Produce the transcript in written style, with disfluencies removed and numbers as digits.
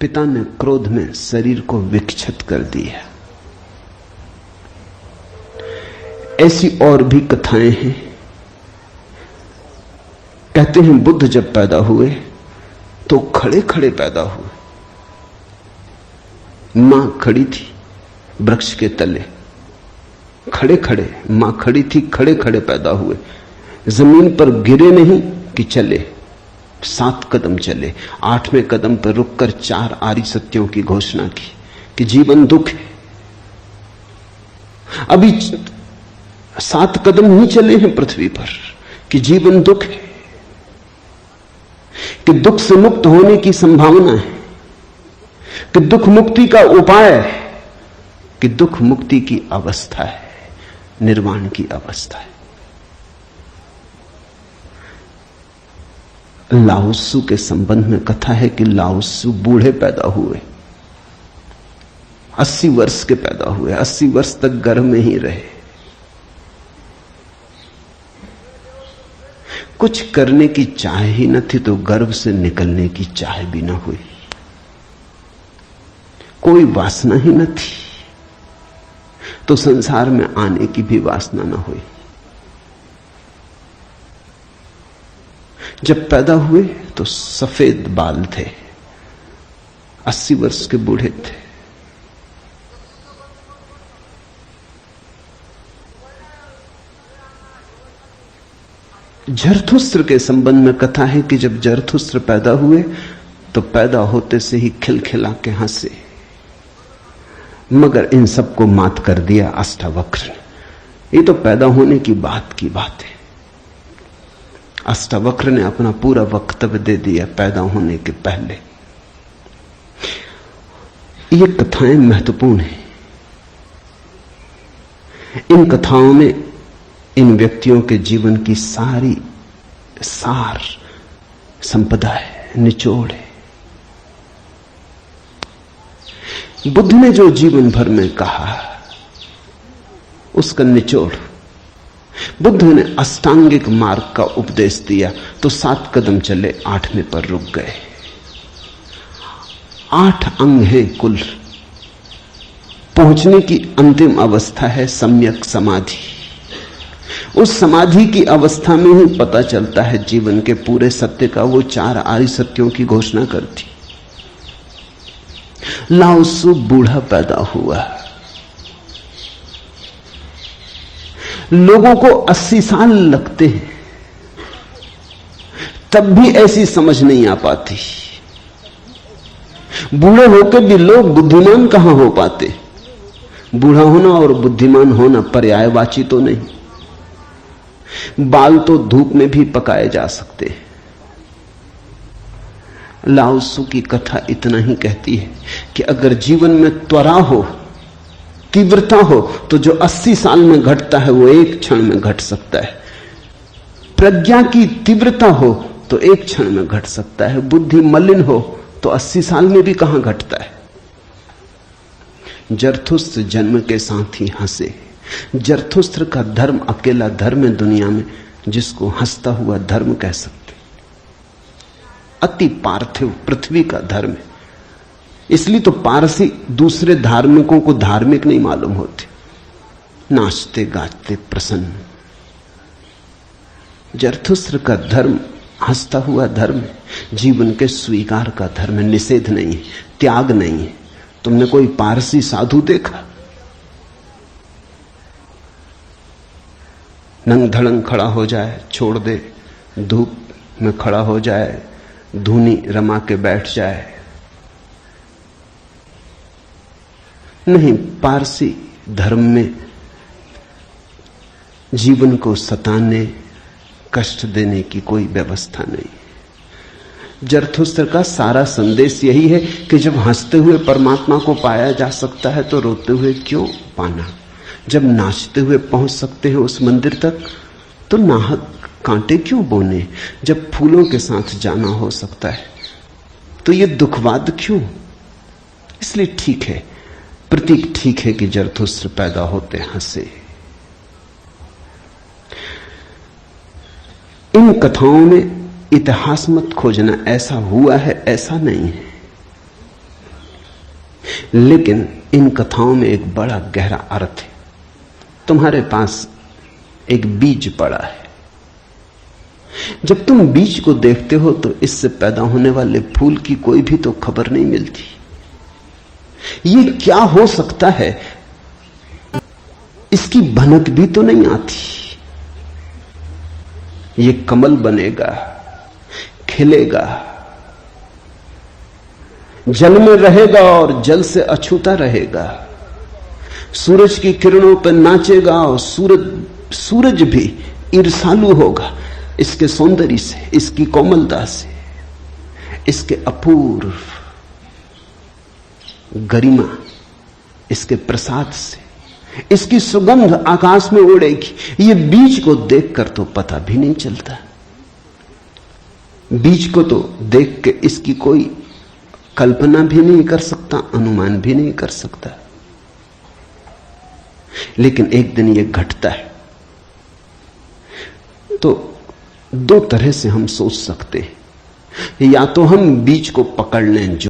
पिता ने क्रोध में शरीर को विक्षत कर दिया। ऐसी और भी कथाएं हैं। कहते हैं बुद्ध जब पैदा हुए तो खड़े खड़े पैदा हुए। मां खड़ी थी वृक्ष के तले, खड़े खड़े मां खड़ी थी, खड़े खड़े पैदा हुए। जमीन पर गिरे नहीं कि चले, 7 कदम चले। 8वें कदम पर रुककर 4 आर्य सत्यों की घोषणा की कि जीवन दुख है। अभी 7 कदम ही चले हैं पृथ्वी पर कि जीवन दुख है, कि दुख से मुक्त होने की संभावना है, कि दुख मुक्ति का उपाय है, कि दुख मुक्ति की अवस्था है, निर्वाण की अवस्था है। लाओत्सु के संबंध में कथा है कि लाओत्सु बूढ़े पैदा हुए, 80 वर्ष के पैदा हुए, 80 वर्ष तक गर्भ में ही रहे। कुछ करने की चाह ही न थी तो गर्भ से निकलने की चाह भी न हुई। कोई वासना ही न थी तो संसार में आने की भी वासना न हुई। जब पैदा हुए तो सफेद बाल थे, 80 वर्ष के बूढ़े थे। जरथुस्त्र के संबंध में कथा है कि जब जरथुस्त्र पैदा हुए तो पैदा होते से ही खिलखिला के हंसे, मगर इन सबको मात कर दिया अष्टावक्र ने। ये तो पैदा होने की बात है। अष्टावक्र ने अपना पूरा वक्तव्य दे दिया पैदा होने के पहले। ये कथाएं महत्वपूर्ण हैं। इन कथाओं में इन व्यक्तियों के जीवन की सारी सार संपदा है, निचोड़ है। बुद्ध ने जो जीवन भर में कहा उसका निचोड़। बुद्ध ने अष्टांगिक मार्ग का उपदेश दिया तो 7 कदम चले, 8वें पर रुक गए। 8 अंग हैं कुल। पहुंचने की अंतिम अवस्था है सम्यक समाधि। उस समाधि की अवस्था में ही पता चलता है जीवन के पूरे सत्य का। वो 4 आर्य सत्यों की घोषणा करती। लाओत्सु बूढ़ा पैदा हुआ। लोगों को 80 साल लगते हैं, तब भी ऐसी समझ नहीं आ पाती। बूढ़े होकर भी लोग बुद्धिमान कहां हो पाते। बूढ़ा होना और बुद्धिमान होना पर्यायवाची तो नहीं। बाल तो धूप में भी पकाए जा सकते हैं। लाओत्सु की कथा इतना ही कहती है कि अगर जीवन में त्वरा हो, तीव्रता हो, तो जो 80 साल में घटता है वो 1 क्षण में घट सकता है। प्रज्ञा की तीव्रता हो तो 1 क्षण में घट सकता है। बुद्धि मलिन हो तो 80 साल में भी कहां घटता है। जरथुस्त्र जन्म के साथ ही हंसे। जरथुस्त्र का धर्म अकेला धर्म है दुनिया में जिसको हंसता हुआ धर्म कह सकते। अति पार्थिव पृथ्वी का धर्म है। इसलिए तो पारसी दूसरे धार्मिकों को धार्मिक नहीं मालूम होते, नाचते गाते प्रसन्न। जरथुस्त्र का धर्म हंसता हुआ धर्म है, जीवन के स्वीकार का धर्म है, निषेध नहीं है, त्याग नहीं है। तुमने कोई पारसी साधु देखा? नंग धड़ंग खड़ा हो जाए, छोड़ दे, धूप में खड़ा हो जाए, धूनी रमा के बैठ जाए? नहीं, पारसी धर्म में जीवन को सताने, कष्ट देने की कोई व्यवस्था नहीं। जरथुस्त्र का सारा संदेश यही है कि जब हंसते हुए परमात्मा को पाया जा सकता है तो रोते हुए क्यों पाना। जब नाचते हुए पहुंच सकते हैं उस मंदिर तक तो नाहक कांटे क्यों बोने। जब फूलों के साथ जाना हो सकता है तो ये दुखवाद क्यों। इसलिए ठीक है, प्रतीक ठीक है कि जरथुस्त्र पैदा होते हंसे। इन कथाओं में इतिहास मत खोजना, ऐसा हुआ है ऐसा नहीं है। लेकिन इन कथाओं में एक बड़ा गहरा अर्थ है। तुम्हारे पास एक बीज पड़ा है। जब तुम बीज को देखते हो तो इससे पैदा होने वाले फूल की कोई भी तो खबर नहीं मिलती। ये क्या हो सकता है, इसकी भनक भी तो नहीं आती। ये कमल बनेगा, खिलेगा, जल में रहेगा और जल से अछूता रहेगा, सूरज की किरणों पर नाचेगा और सूरज भी ईर्ष्यालु होगा इसके सौंदर्य से, इसकी कोमलता से, इसके अपूर्व गरिमा, इसके प्रसाद से, इसकी सुगंध आकाश में उड़ेगी। ये बीज को देखकर तो पता भी नहीं चलता। बीज को तो देख के इसकी कोई कल्पना भी नहीं कर सकता, अनुमान भी नहीं कर सकता। लेकिन एक दिन ये घटता है। तो दो तरह से हम सोच सकते हैं। या तो हम बीज को पकड़ लें, जो